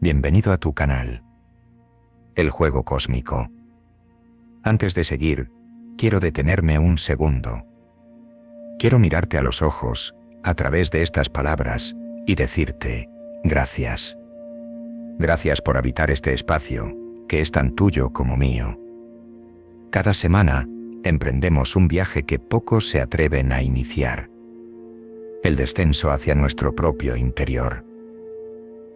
Bienvenido a tu canal, El Juego Cósmico. Antes de seguir, quiero detenerme un segundo. Quiero mirarte a los ojos, a través de estas palabras, y decirte, gracias. Gracias por habitar este espacio, que es tan tuyo como mío. Cada semana, emprendemos un viaje que pocos se atreven a iniciar. El descenso hacia nuestro propio interior.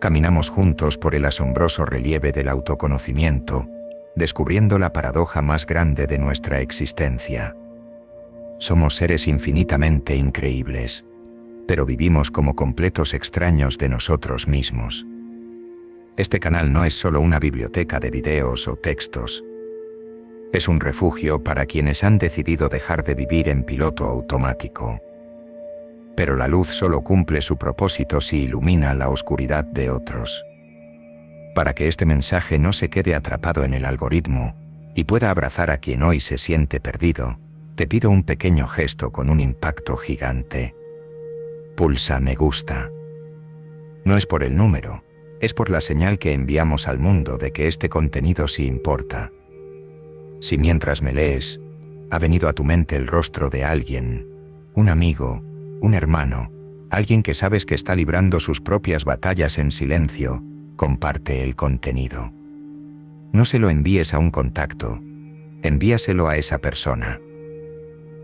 Caminamos juntos por el asombroso relieve del autoconocimiento, descubriendo la paradoja más grande de nuestra existencia. Somos seres infinitamente increíbles, pero vivimos como completos extraños de nosotros mismos. Este canal no es solo una biblioteca de videos o textos. Es un refugio para quienes han decidido dejar de vivir en piloto automático. Pero la luz solo cumple su propósito si ilumina la oscuridad de otros. Para que este mensaje no se quede atrapado en el algoritmo y pueda abrazar a quien hoy se siente perdido, te pido un pequeño gesto con un impacto gigante. Pulsa me gusta. No es por el número, es por la señal que enviamos al mundo de que este contenido sí importa. Si mientras me lees, ha venido a tu mente el rostro de alguien, un amigo, un hermano, alguien que sabes que está librando sus propias batallas en silencio, comparte el contenido. No se lo envíes a un contacto, envíaselo a esa persona.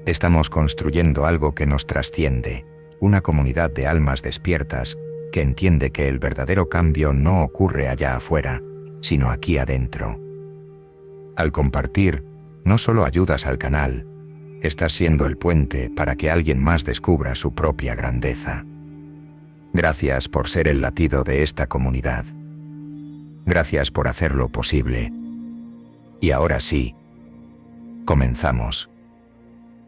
Estamos construyendo algo que nos trasciende, una comunidad de almas despiertas que entiende que el verdadero cambio no ocurre allá afuera, sino aquí adentro. Al compartir, no solo ayudas al canal, estás siendo el puente para que alguien más descubra su propia grandeza. Gracias por ser el latido de esta comunidad. Gracias por hacerlo posible. Y ahora sí, comenzamos.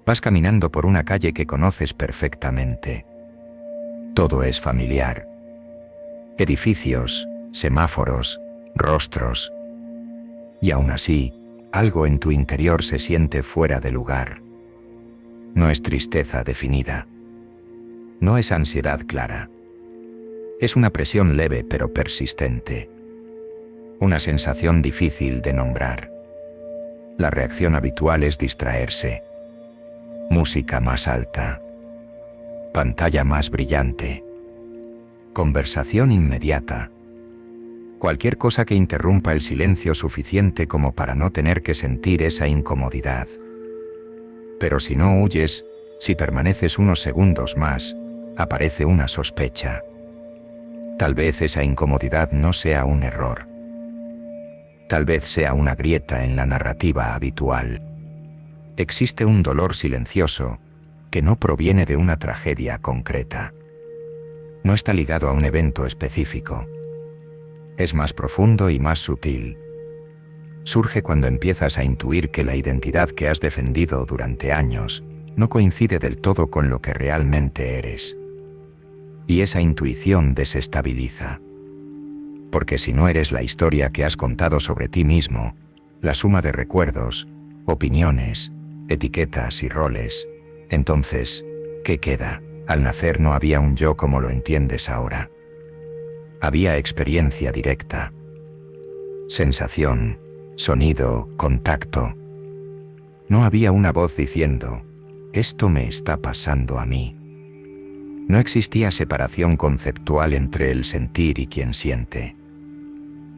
Vas caminando por una calle que conoces perfectamente. Todo es familiar. Edificios, semáforos, rostros. Y aún así, algo en tu interior se siente fuera de lugar. No es tristeza definida. No es ansiedad clara. Es una presión leve pero persistente. Una sensación difícil de nombrar. La reacción habitual es distraerse. Música más alta. Pantalla más brillante. Conversación inmediata. Cualquier cosa que interrumpa el silencio suficiente como para no tener que sentir esa incomodidad. Pero si no huyes, si permaneces unos segundos más, aparece una sospecha. Tal vez esa incomodidad no sea un error. Tal vez sea una grieta en la narrativa habitual. Existe un dolor silencioso que no proviene de una tragedia concreta. No está ligado a un evento específico. Es más profundo y más sutil. Surge cuando empiezas a intuir que la identidad que has defendido durante años no coincide del todo con lo que realmente eres. Y esa intuición desestabiliza. Porque si no eres la historia que has contado sobre ti mismo, la suma de recuerdos, opiniones, etiquetas y roles, entonces, ¿qué queda? Al nacer no había un yo como lo entiendes ahora. Había experiencia directa. Sensación, sonido, contacto. No había una voz diciendo, esto me está pasando a mí. No existía separación conceptual entre el sentir y quien siente.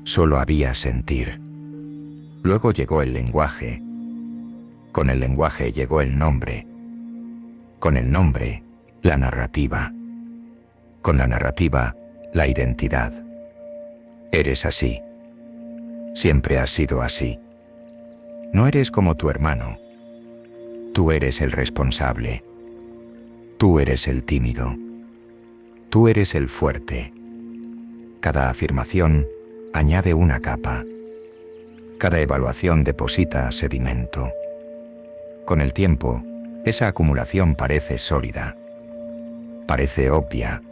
Solo había sentir. Luego llegó el lenguaje. Con el lenguaje llegó el nombre. Con el nombre, la narrativa. Con la narrativa, la identidad. Eres así. Siempre has sido así. No eres como tu hermano. Tú eres el responsable. Tú eres el tímido. Tú eres el fuerte. Cada afirmación añade una capa. Cada evaluación deposita sedimento. Con el tiempo, esa acumulación parece sólida. Parece obvia.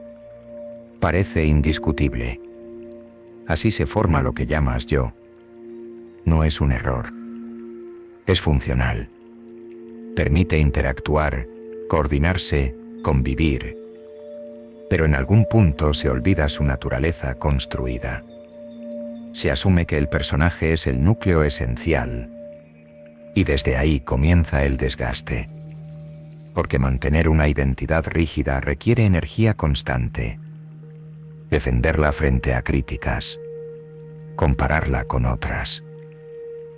Parece indiscutible. Así se forma lo que llamas yo. No es un error. Es funcional. Permite interactuar, coordinarse, convivir. Pero en algún punto se olvida su naturaleza construida. se asume que el personaje es el núcleo esencial. Y desde ahí comienza el desgaste. Porque mantener una identidad rígida requiere energía constante. Defenderla frente a críticas. Compararla con otras.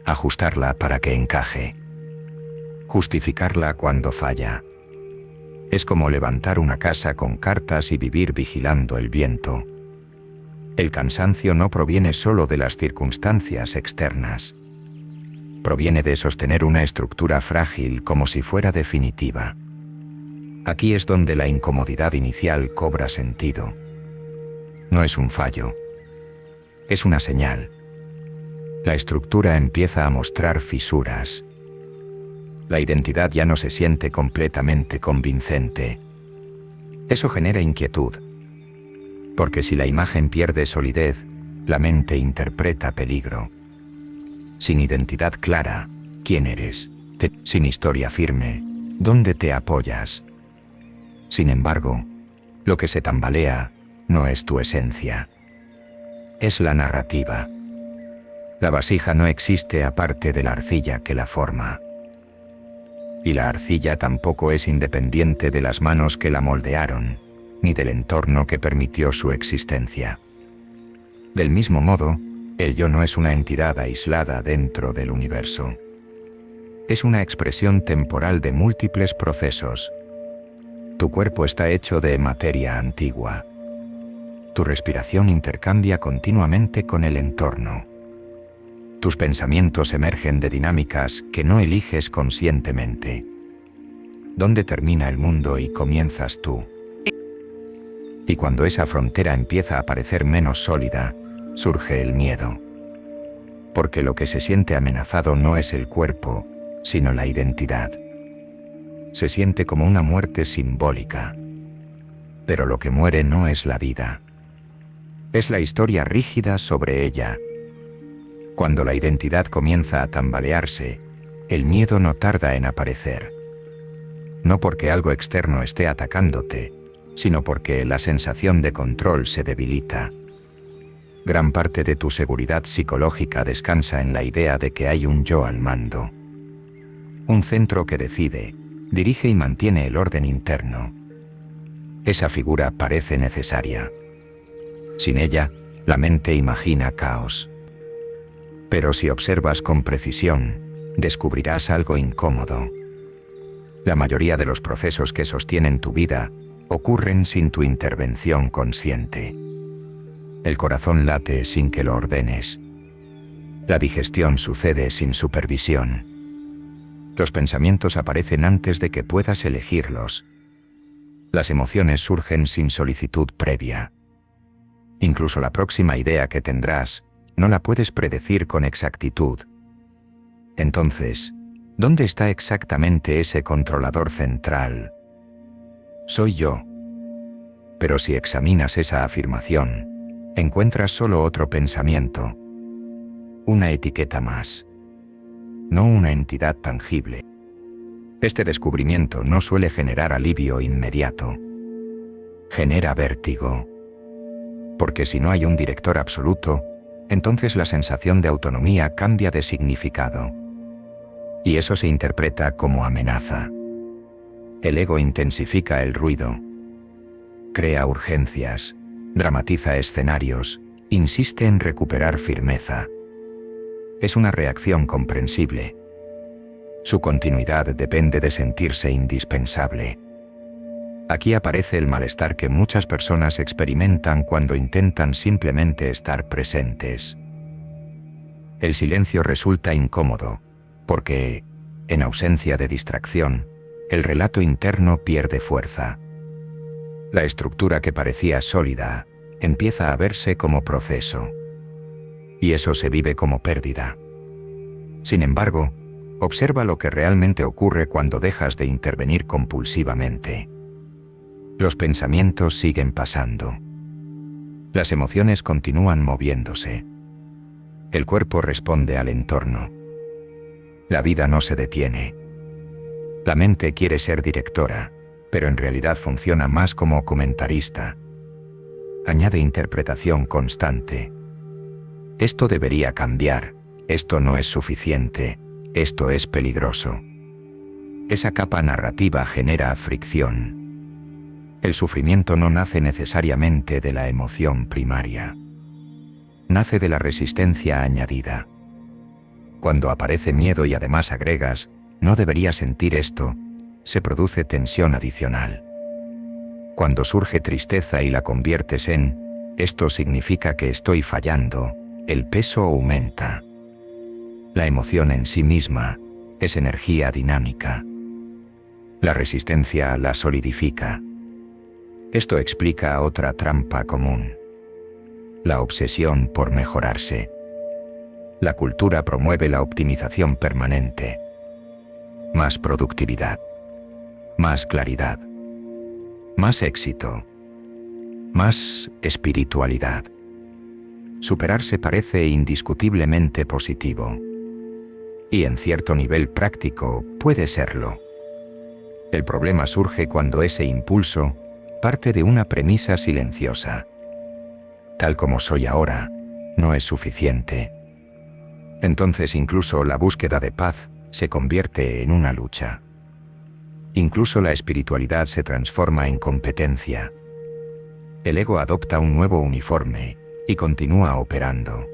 Ajustarla para que encaje. Justificarla cuando falla. Es como levantar una casa con cartas y vivir vigilando el viento. El cansancio no proviene solo de las circunstancias externas. Proviene de sostener una estructura frágil como si fuera definitiva. Aquí es donde la incomodidad inicial cobra sentido. No es un fallo. Es una señal. La estructura empieza a mostrar fisuras. La identidad ya no se siente completamente convincente. Eso genera inquietud. Porque si la imagen pierde solidez, la mente interpreta peligro. Sin identidad clara, ¿quién eres? Sin historia firme, ¿dónde te apoyas? Sin embargo, lo que se tambalea no es tu esencia. Es la narrativa. La vasija no existe aparte de la arcilla que la forma. Y la arcilla tampoco es independiente de las manos que la moldearon, ni del entorno que permitió su existencia. Del mismo modo, el yo no es una entidad aislada dentro del universo. Es una expresión temporal de múltiples procesos. Tu cuerpo está hecho de materia antigua. Tu respiración intercambia continuamente con el entorno. Tus pensamientos emergen de dinámicas que no eliges conscientemente. ¿Dónde termina el mundo y comienzas tú? Y cuando esa frontera empieza a parecer menos sólida, surge el miedo. Porque lo que se siente amenazado no es el cuerpo, sino la identidad. Se siente como una muerte simbólica. Pero lo que muere no es la vida. Es la historia rígida sobre ella. Cuando la identidad comienza a tambalearse, el miedo no tarda en aparecer. No porque algo externo esté atacándote, sino porque la sensación de control se debilita. Gran parte de tu seguridad psicológica descansa en la idea de que hay un yo al mando. Un centro que decide, dirige y mantiene el orden interno. Esa figura parece necesaria. Sin ella, la mente imagina caos. Pero si observas con precisión, descubrirás algo incómodo. La mayoría de los procesos que sostienen tu vida ocurren sin tu intervención consciente. El corazón late sin que lo ordenes. La digestión sucede sin supervisión. Los pensamientos aparecen antes de que puedas elegirlos. Las emociones surgen sin solicitud previa. Incluso la próxima idea que tendrás, no la puedes predecir con exactitud. Entonces, ¿dónde está exactamente ese controlador central? Soy yo. Pero si examinas esa afirmación, encuentras solo otro pensamiento. Una etiqueta más. No una entidad tangible. Este descubrimiento no suele generar alivio inmediato. Genera vértigo. Porque si no hay un director absoluto, entonces la sensación de autonomía cambia de significado. Y eso se interpreta como amenaza. El ego intensifica el ruido. Crea urgencias, dramatiza escenarios, insiste en recuperar firmeza. Es una reacción comprensible. Su continuidad depende de sentirse indispensable. Aquí aparece el malestar que muchas personas experimentan cuando intentan simplemente estar presentes. El silencio resulta incómodo, porque, en ausencia de distracción, el relato interno pierde fuerza. La estructura que parecía sólida empieza a verse como proceso. Y eso se vive como pérdida. Sin embargo, observa lo que realmente ocurre cuando dejas de intervenir compulsivamente. Los pensamientos siguen pasando. Las emociones continúan moviéndose. El cuerpo responde al entorno. La vida no se detiene. La mente quiere ser directora, pero en realidad funciona más como comentarista. Añade interpretación constante. Esto debería cambiar, esto no es suficiente, esto es peligroso. Esa capa narrativa genera fricción. El sufrimiento no nace necesariamente de la emoción primaria. Nace de la resistencia añadida. Cuando aparece miedo y además agregas, no debería sentir esto, se produce tensión adicional. Cuando surge tristeza y la conviertes en, esto significa que estoy fallando, el peso aumenta. La emoción en sí misma es energía dinámica. La resistencia la solidifica. Esto explica otra trampa común: la obsesión por mejorarse. La cultura promueve la optimización permanente. Más productividad, más claridad, más éxito, más espiritualidad. Superarse parece indiscutiblemente positivo. Y en cierto nivel práctico puede serlo. El problema surge cuando ese impulso parte de una premisa silenciosa. Tal como soy ahora, no es suficiente. Entonces incluso la búsqueda de paz se convierte en una lucha. Incluso la espiritualidad se transforma en competencia. El ego adopta un nuevo uniforme y continúa operando.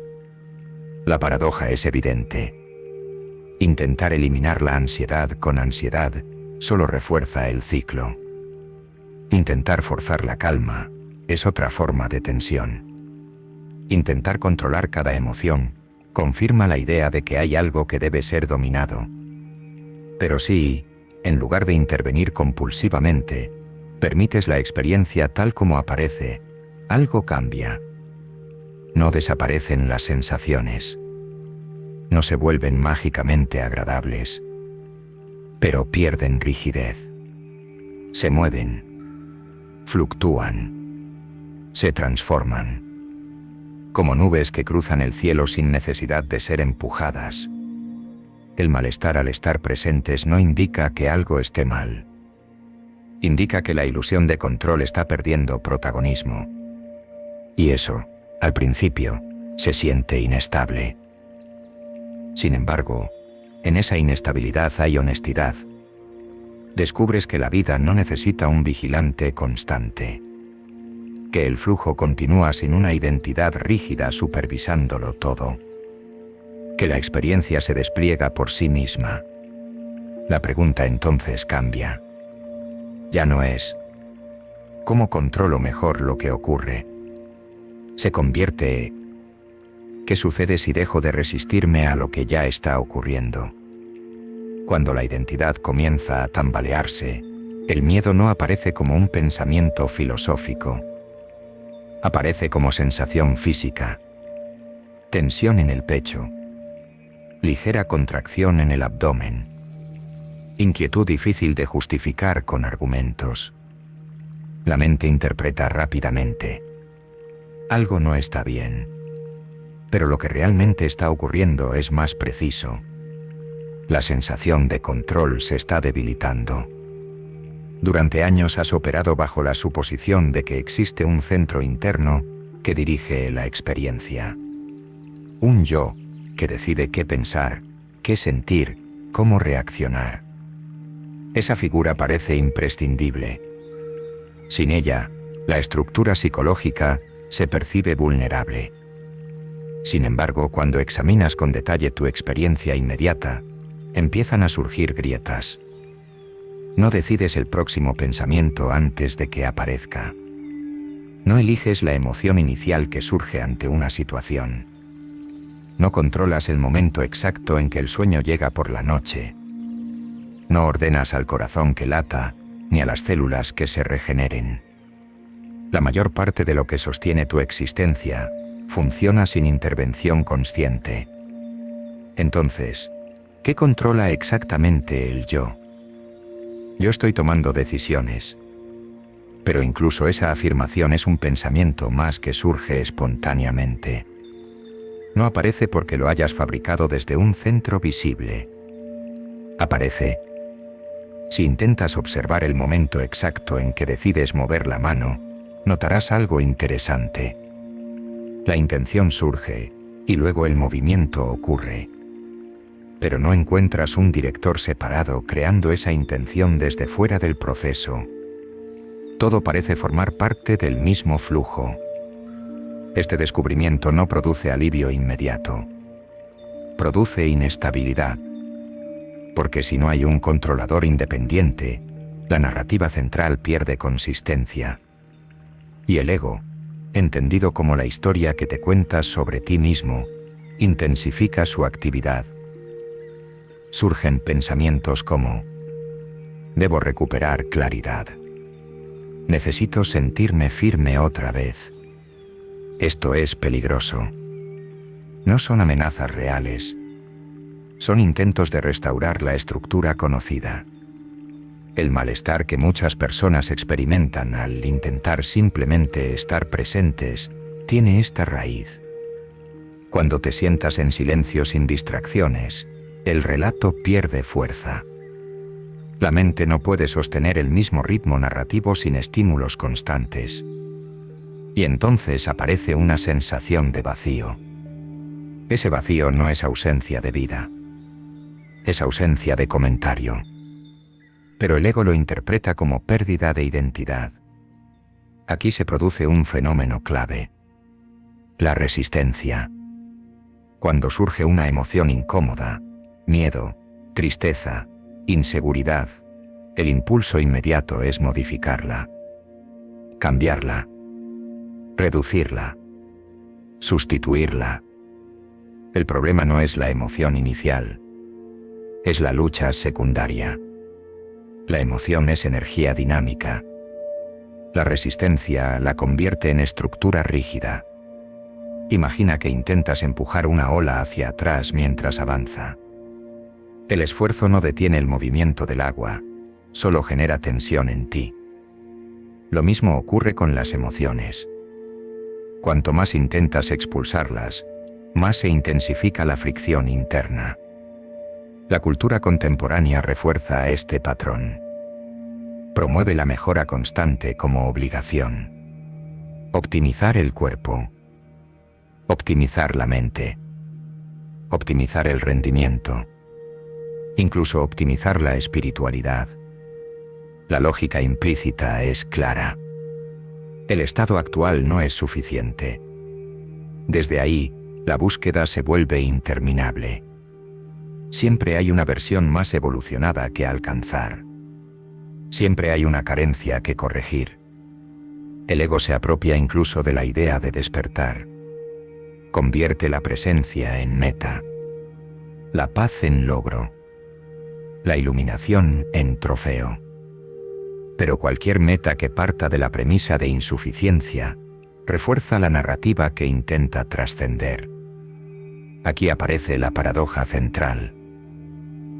La paradoja es evidente. Intentar eliminar la ansiedad con ansiedad solo refuerza el ciclo. Intentar forzar la calma es otra forma de tensión. Intentar controlar cada emoción confirma la idea de que hay algo que debe ser dominado. Pero si, en lugar de intervenir compulsivamente, permites la experiencia tal como aparece, algo cambia. No desaparecen las sensaciones. No se vuelven mágicamente agradables. Pero pierden rigidez. Se mueven. Fluctúan. Se transforman. Como nubes que cruzan el cielo sin necesidad de ser empujadas. El malestar al estar presentes no indica que algo esté mal. Indica que la ilusión de control está perdiendo protagonismo. Y eso, al principio, se siente inestable. Sin embargo, en esa inestabilidad hay honestidad. Descubres que la vida no necesita un vigilante constante. Que el flujo continúa sin una identidad rígida supervisándolo todo. Que la experiencia se despliega por sí misma. La pregunta entonces cambia. Ya no es ¿cómo controlo mejor lo que ocurre? Se convierte ¿qué sucede si dejo de resistirme a lo que ya está ocurriendo? Cuando la identidad comienza a tambalearse, el miedo no aparece como un pensamiento filosófico. Aparece como sensación física. Tensión en el pecho. Ligera contracción en el abdomen. Inquietud difícil de justificar con argumentos. La mente interpreta rápidamente. Algo no está bien. Pero lo que realmente está ocurriendo es más preciso. La sensación de control se está debilitando. Durante años has operado bajo la suposición de que existe un centro interno que dirige la experiencia. Un yo que decide qué pensar, qué sentir, cómo reaccionar. Esa figura parece imprescindible. Sin ella, la estructura psicológica se percibe vulnerable. Sin embargo, cuando examinas con detalle tu experiencia inmediata, empiezan a surgir grietas. No decides el próximo pensamiento antes de que aparezca. No eliges la emoción inicial que surge ante una situación. No controlas el momento exacto en que el sueño llega por la noche. No ordenas al corazón que lata, ni a las células que se regeneren. La mayor parte de lo que sostiene tu existencia funciona sin intervención consciente. Entonces, ¿qué controla exactamente el yo? Yo estoy tomando decisiones. Pero incluso esa afirmación es un pensamiento más que surge espontáneamente. No aparece porque lo hayas fabricado desde un centro visible. Aparece. Si intentas observar el momento exacto en que decides mover la mano, notarás algo interesante. La intención surge, Y luego el movimiento ocurre. Pero no encuentras un director separado creando esa intención desde fuera del proceso. Todo parece formar parte del mismo flujo. Este descubrimiento no produce alivio inmediato. Produce inestabilidad. Porque si no hay un controlador independiente, la narrativa central pierde consistencia. Y el ego, entendido como la historia que te cuentas sobre ti mismo, intensifica su actividad. Surgen pensamientos como: debo recuperar claridad. Necesito sentirme firme otra vez. Esto es peligroso. No son amenazas reales. Son intentos de restaurar la estructura conocida. El malestar que muchas personas experimentan al intentar simplemente estar presentes tiene esta raíz. Cuando te sientas en silencio sin distracciones, el relato pierde fuerza. La mente no puede sostener el mismo ritmo narrativo sin estímulos constantes. Y entonces aparece una sensación de vacío. Ese vacío no es ausencia de vida. Es ausencia de comentario. Pero el ego lo interpreta como pérdida de identidad. Aquí se produce un fenómeno clave: la resistencia. Cuando surge una emoción incómoda, miedo, tristeza, inseguridad, el impulso inmediato es modificarla, cambiarla, reducirla, sustituirla. El problema no es la emoción inicial, es la lucha secundaria. La emoción es energía dinámica. La resistencia la convierte en estructura rígida. Imagina que intentas empujar una ola hacia atrás mientras avanza. El esfuerzo no detiene el movimiento del agua, solo genera tensión en ti. Lo mismo ocurre con las emociones. Cuanto más intentas expulsarlas, más se intensifica la fricción interna. La cultura contemporánea refuerza este patrón. Promueve la mejora constante como obligación. Optimizar el cuerpo. Optimizar la mente. Optimizar el rendimiento. Incluso optimizar la espiritualidad. La lógica implícita es clara. El estado actual no es suficiente. Desde ahí, la búsqueda se vuelve interminable. Siempre hay una versión más evolucionada que alcanzar. Siempre hay una carencia que corregir. El ego se apropia incluso de la idea de despertar. Convierte la presencia en meta. La paz en logro. La iluminación en trofeo. Pero cualquier meta que parta de la premisa de insuficiencia refuerza la narrativa que intenta trascender. Aquí aparece la paradoja central.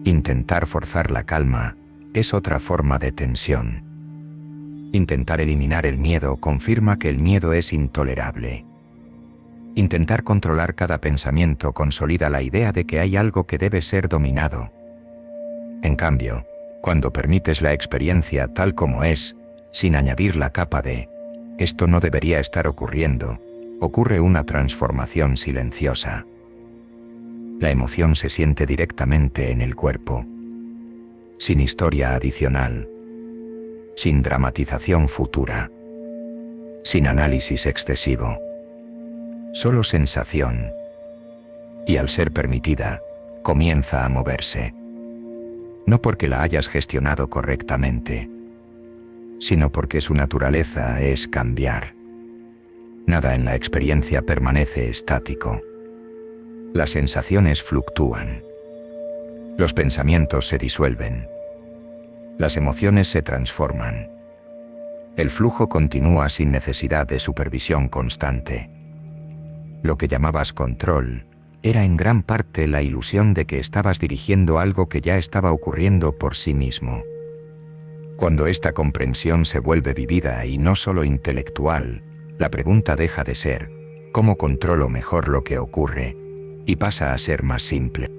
Intentar forzar la calma es otra forma de tensión. Intentar eliminar el miedo confirma que el miedo es intolerable. Intentar controlar cada pensamiento consolida la idea de que hay algo que debe ser dominado. En cambio, cuando permites la experiencia tal como es, sin añadir la capa de «esto no debería estar ocurriendo», ocurre una transformación silenciosa. La emoción se siente directamente en el cuerpo, sin historia adicional, sin dramatización futura, sin análisis excesivo. Solo sensación. Y al ser permitida, comienza a moverse. No porque la hayas gestionado correctamente, sino porque su naturaleza es cambiar. Nada en la experiencia permanece estático. Las sensaciones fluctúan. Los pensamientos se disuelven. Las emociones se transforman. El flujo continúa sin necesidad de supervisión constante. Lo que llamabas control era en gran parte la ilusión de que estabas dirigiendo algo que ya estaba ocurriendo por sí mismo. Cuando esta comprensión se vuelve vivida y no solo intelectual, la pregunta deja de ser ¿cómo controlo mejor lo que ocurre? Y pasa a ser más simple.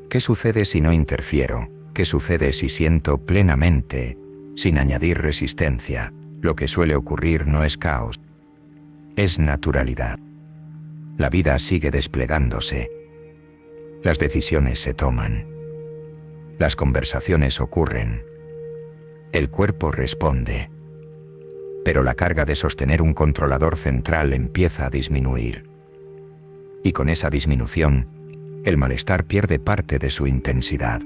¿Qué sucede si no interfiero? ¿Qué sucede si siento plenamente, sin añadir resistencia? Lo que suele ocurrir no es caos, es naturalidad. La vida sigue desplegándose. Las decisiones se toman. Las conversaciones ocurren. El cuerpo responde. Pero la carga de sostener un controlador central empieza a disminuir. Y con esa disminución, el malestar pierde parte de su intensidad.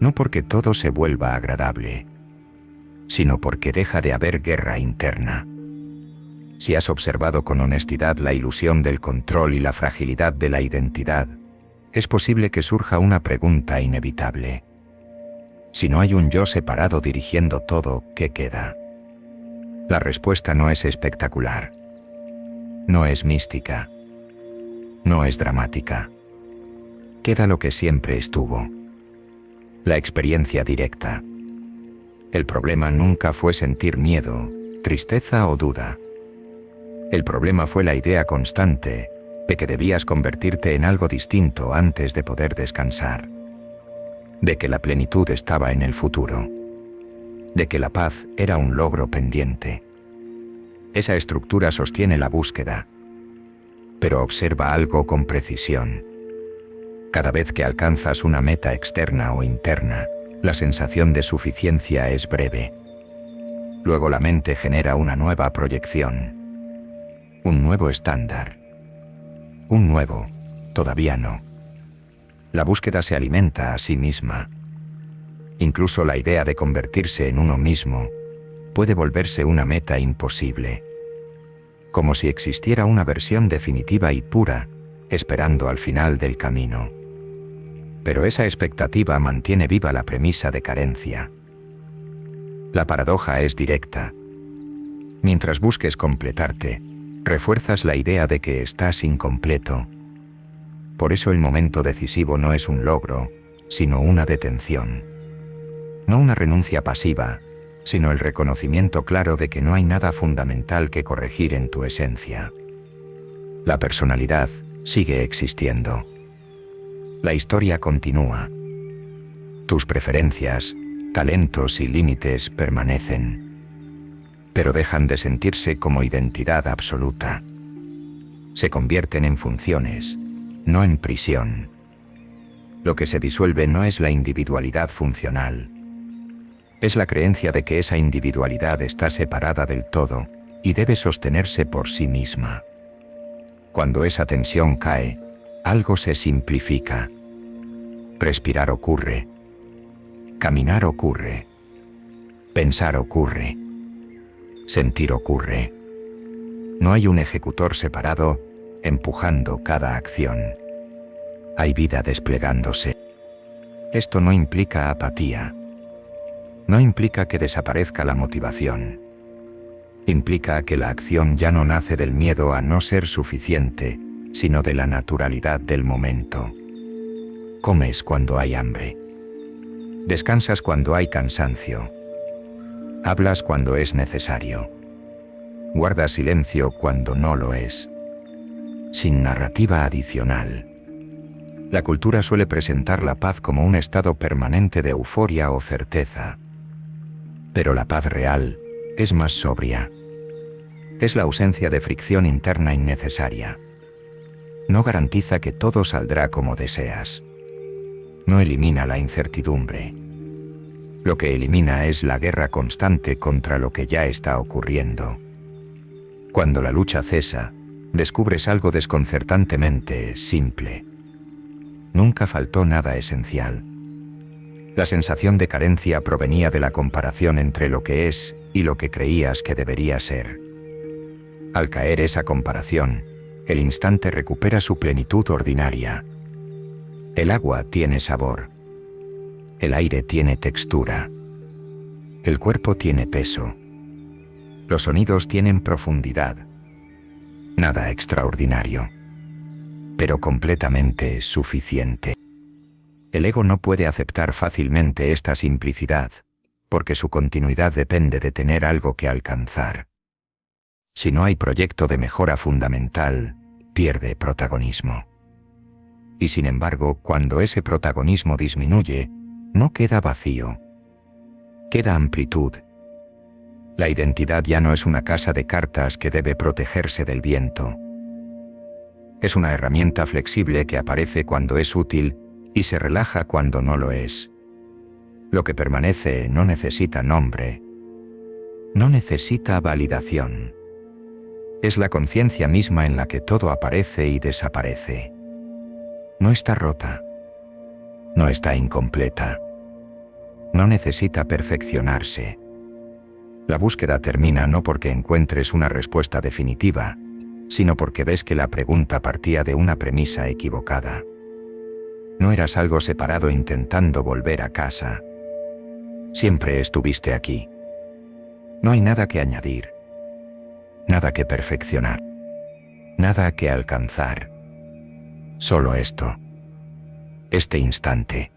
No porque todo se vuelva agradable, sino porque deja de haber guerra interna. Si has observado con honestidad la ilusión del control y la fragilidad de la identidad, es posible que surja una pregunta inevitable. Si no hay un yo separado dirigiendo todo, ¿qué queda? La respuesta no es espectacular. No es mística. No es dramática. Queda lo que siempre estuvo. La experiencia directa. El problema nunca fue sentir miedo, tristeza o duda. El problema fue la idea constante de que debías convertirte en algo distinto antes de poder descansar. De que la plenitud estaba en el futuro. De que la paz era un logro pendiente. Esa estructura sostiene la búsqueda. Pero observa algo con precisión. Cada vez que alcanzas una meta externa o interna, la sensación de suficiencia es breve. Luego la mente genera una nueva proyección. Un nuevo estándar. Un nuevo, todavía no. La búsqueda se alimenta a sí misma. Incluso la idea de convertirse en uno mismo puede volverse una meta imposible. Como si existiera una versión definitiva y pura, esperando al final del camino. Pero esa expectativa mantiene viva la premisa de carencia. La paradoja es directa. Mientras busques completarte, refuerzas la idea de que estás incompleto. Por eso el momento decisivo no es un logro, sino una detención. No una renuncia pasiva, sino el reconocimiento claro de que no hay nada fundamental que corregir en tu esencia. La personalidad sigue existiendo. La historia continúa. Tus preferencias, talentos y límites permanecen. Pero dejan de sentirse como identidad absoluta. Se convierten en funciones, no en prisión. Lo que se disuelve no es la individualidad funcional. Es la creencia de que esa individualidad está separada del todo y debe sostenerse por sí misma. Cuando esa tensión cae, algo se simplifica. Respirar ocurre. Caminar ocurre. Pensar ocurre. Sentir ocurre. No hay un ejecutor separado empujando cada acción. Hay vida desplegándose. Esto no implica apatía. No implica que desaparezca la motivación. Implica que la acción ya no nace del miedo a no ser suficiente, sino de la naturalidad del momento. Comes cuando hay hambre. Descansas cuando hay cansancio. Hablas cuando es necesario. Guardas silencio cuando no lo es. Sin narrativa adicional. La cultura suele presentar la paz como un estado permanente de euforia o certeza. Pero la paz real es más sobria. Es la ausencia de fricción interna innecesaria. No garantiza que todo saldrá como deseas. No elimina la incertidumbre. Lo que elimina es la guerra constante contra lo que ya está ocurriendo. Cuando la lucha cesa, descubres algo desconcertantemente simple. Nunca faltó nada esencial. La sensación de carencia provenía de la comparación entre lo que es y lo que creías que debería ser. Al caer esa comparación, el instante recupera su plenitud ordinaria. El agua tiene sabor. El aire tiene textura. El cuerpo tiene peso. Los sonidos tienen profundidad. Nada extraordinario, pero completamente suficiente. El ego no puede aceptar fácilmente esta simplicidad, porque su continuidad depende de tener algo que alcanzar. Si no hay proyecto de mejora fundamental, pierde protagonismo. Y sin embargo, cuando ese protagonismo disminuye, no queda vacío. Queda amplitud. La identidad ya no es una casa de cartas que debe protegerse del viento. Es una herramienta flexible que aparece cuando es útil y se relaja cuando no lo es. Lo que permanece no necesita nombre. No necesita validación. Es la conciencia misma en la que todo aparece y desaparece. No está rota. No está incompleta. No necesita perfeccionarse. La búsqueda termina no porque encuentres una respuesta definitiva, sino porque ves que la pregunta partía de una premisa equivocada. No eras algo separado intentando volver a casa. Siempre estuviste aquí. No hay nada que añadir. Nada que perfeccionar. Nada que alcanzar. Solo esto. Este instante.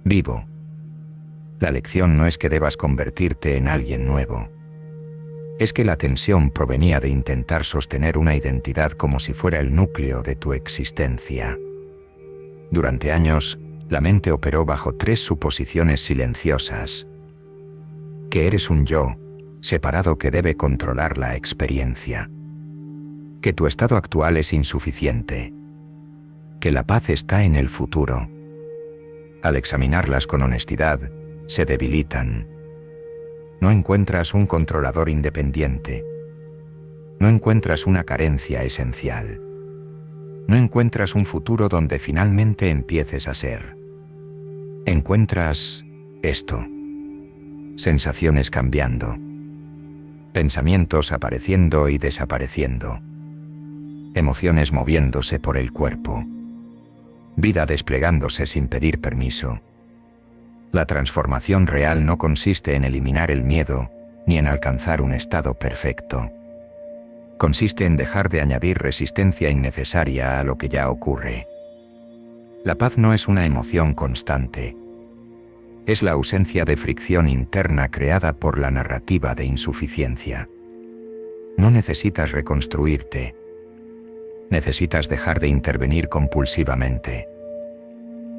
Vivo. La lección no es que debas convertirte en alguien nuevo. Es que la tensión provenía de intentar sostener una identidad como si fuera el núcleo de tu existencia. Durante años, la mente operó bajo 3 suposiciones silenciosas. Que eres un yo, separado que debe controlar la experiencia. Que tu estado actual es insuficiente. Que la paz está en el futuro. Al examinarlas con honestidad, se debilitan. No encuentras un controlador independiente. No encuentras una carencia esencial. No encuentras un futuro donde finalmente empieces a ser. Encuentras esto. Sensaciones cambiando. Pensamientos apareciendo y desapareciendo. Emociones moviéndose por el cuerpo. Vida desplegándose sin pedir permiso. La transformación real no consiste en eliminar el miedo, ni en alcanzar un estado perfecto. Consiste en dejar de añadir resistencia innecesaria a lo que ya ocurre. La paz no es una emoción constante. Es la ausencia de fricción interna creada por la narrativa de insuficiencia. No necesitas reconstruirte. Necesitas dejar de intervenir compulsivamente.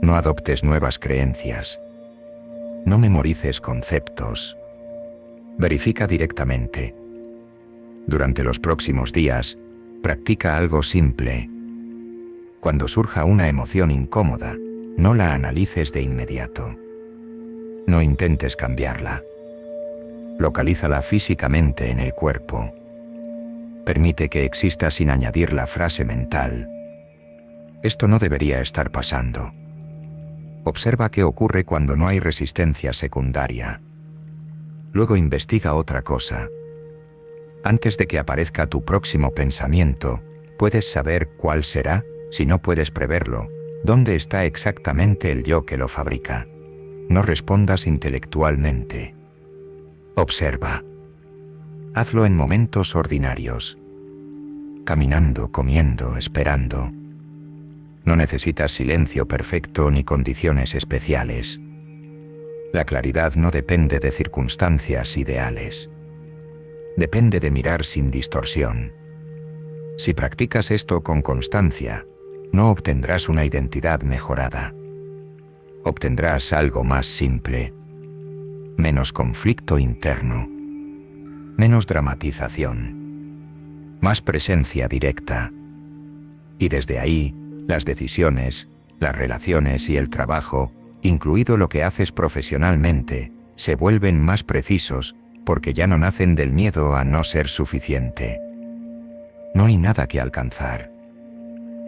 No adoptes nuevas creencias. No memorices conceptos. Verifica directamente. Durante los próximos días, practica algo simple. Cuando surja una emoción incómoda, no la analices de inmediato. No intentes cambiarla. Localízala físicamente en el cuerpo. Permite que exista sin añadir la frase mental. Esto no debería estar pasando. Observa qué ocurre cuando no hay resistencia secundaria. Luego investiga otra cosa. Antes de que aparezca tu próximo pensamiento, ¿puedes saber cuál será? Si no puedes preverlo, ¿dónde está exactamente el yo que lo fabrica? No respondas intelectualmente. Observa. Hazlo en momentos ordinarios. Caminando, comiendo, esperando. No necesitas silencio perfecto ni condiciones especiales. La claridad no depende de circunstancias ideales. Depende de mirar sin distorsión. Si practicas esto con constancia, no obtendrás una identidad mejorada. Obtendrás algo más simple. Menos conflicto interno. Menos dramatización. Más presencia directa. Y desde ahí, las decisiones, las relaciones y el trabajo, incluido lo que haces profesionalmente, se vuelven más precisos porque ya no nacen del miedo a no ser suficiente. No hay nada que alcanzar.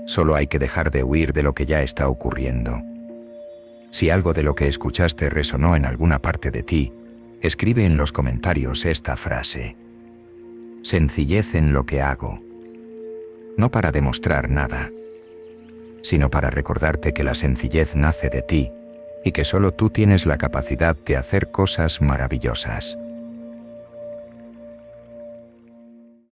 Solo hay que dejar de huir de lo que ya está ocurriendo. Si algo de lo que escuchaste resonó en alguna parte de ti, escribe en los comentarios esta frase. Sencillez en lo que hago. No para demostrar nada, sino para recordarte que la sencillez nace de ti y que solo tú tienes la capacidad de hacer cosas maravillosas.